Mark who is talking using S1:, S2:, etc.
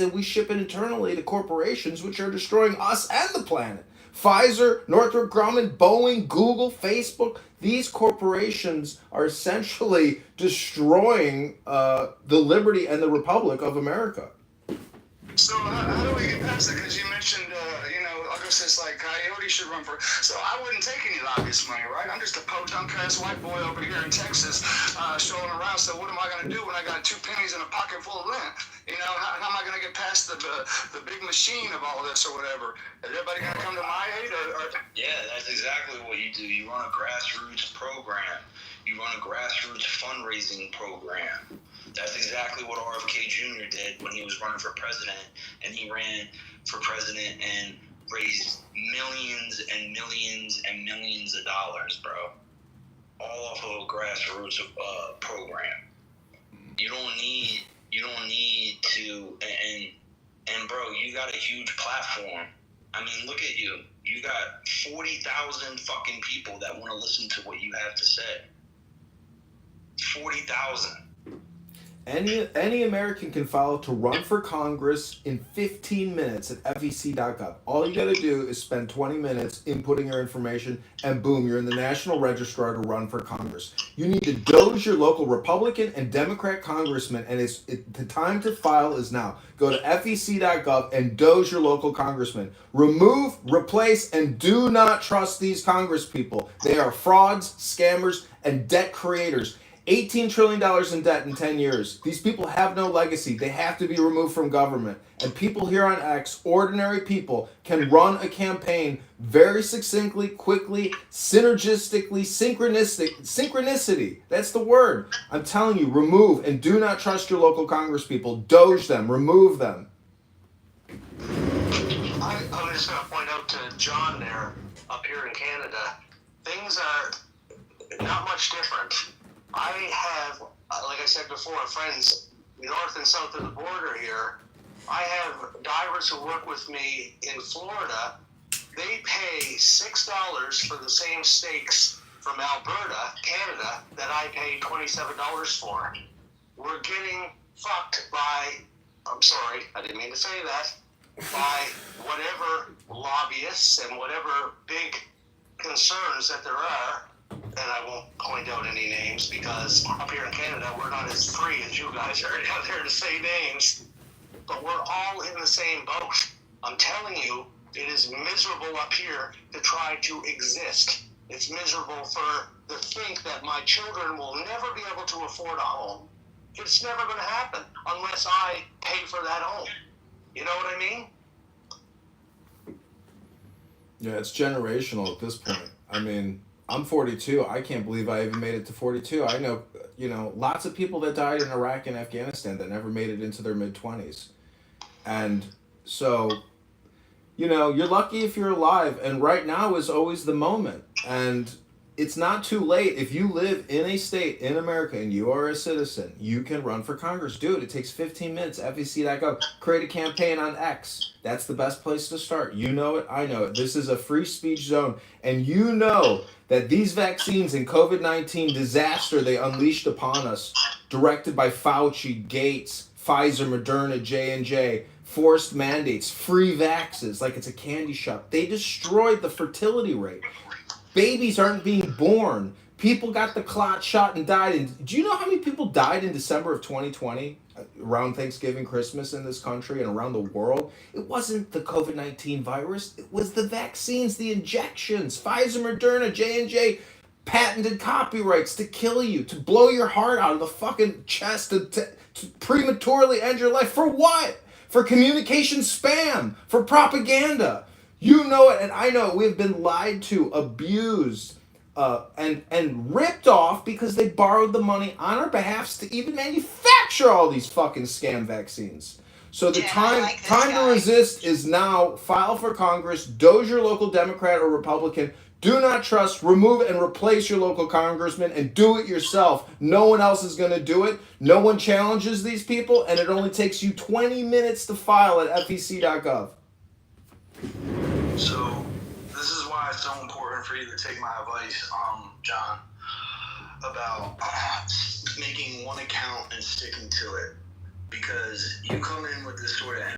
S1: and we ship it internally to corporations which are destroying us and the planet. Pfizer, Northrop Grumman, Boeing, Google, Facebook, these corporations are essentially destroying the liberty and the republic of America.
S2: So how do we get past that? Because you mentioned, August is like Coyote should run for. So I wouldn't take any lobbyist money, right? I'm just a podunk-ass white boy over here in Texas, strolling around. So what am I going to do when I got 2 pennies in a pocket full of rent? How am I going to get past the big machine of all this or whatever? Is everybody going to come to my aid?
S3: Yeah, that's exactly what you do. You run a grassroots program. You run a grassroots fundraising program. That's exactly what RFK Jr. did when he was running for president, and he ran for president and raised millions and millions and millions of dollars, bro, all off of a grassroots program. You don't need to, and bro, you got a huge platform. I mean, look at you. You got 40,000 fucking people that want to listen to what you have to say. 40,000.
S1: Any American can file to run for Congress in 15 minutes at fec.gov. All you got to do is spend 20 minutes inputting your information, and boom, you're in the National Registrar to run for Congress. You need to doge your local Republican and Democrat congressman, and the time to file is now. Go to fec.gov and doge your local congressman. Remove, replace, and do not trust these Congress people. They are frauds, scammers, and debt creators. $18 trillion in debt in 10 years. These people have no legacy. They have to be removed from government. And people here on X, ordinary people, can run a campaign very succinctly, quickly, synergistically, synchronicity. That's the word. I'm telling you, remove and do not trust your local congresspeople. Doge them. Remove them.
S4: I'm just going to point out to John there, up here in Canada, things are not much different. I have, like I said before, friends north and south of the border here. I have divers who work with me in Florida. They pay $6 for the same steaks from Alberta, Canada, that I pay $27 for. We're getting fucked by, I'm sorry, I didn't mean to say that, by whatever lobbyists and whatever big concerns that there are. And I won't point out any names because up here in Canada, we're not as free as you guys are out there to say names. But we're all in the same boat. I'm telling you, it is miserable up here to try to exist. It's miserable to think that my children will never be able to afford a home. It's never going to happen unless I pay for that home. You know what I mean?
S1: Yeah, it's generational at this point. I mean, I'm 42. I can't believe I even made it to 42. I know, lots of people that died in Iraq and Afghanistan that never made it into their mid-20s. And so, you're lucky if you're alive. And right now is always the moment. And it's not too late. If you live in a state in America and you are a citizen, you can run for Congress. Do it. It takes 15 minutes. FEC.gov. Create a campaign on X. That's the best place to start. You know it. I know it. This is a free speech zone. And you know that these vaccines and COVID-19 disaster they unleashed upon us, directed by Fauci, Gates, Pfizer, Moderna, J&J, forced mandates, free vaxes, like it's a candy shop. They destroyed the fertility rate. Babies aren't being born. People got the clot shot and died. And do you know how many people died in December of 2020 around Thanksgiving, Christmas in this country and around the world? It wasn't the COVID-19 virus. It was the vaccines, the injections. Pfizer, Moderna, J&J patented copyrights to kill you, to blow your heart out of the fucking chest, to prematurely end your life. For what? For communication spam, for propaganda. You know it, and I know it. We've been lied to, abused, and ripped off because they borrowed the money on our behalf to even manufacture all these fucking scam vaccines. So the time to resist is now. File for Congress, doge your local Democrat or Republican. Do not trust, remove and replace your local congressman, and do it yourself. No one else is going to do it. No one challenges these people, and it only takes you 20 minutes to file at fec.gov.
S3: So this is why it's so important for you to take my advice, John, about making one account and sticking to it. because you come in with this sort of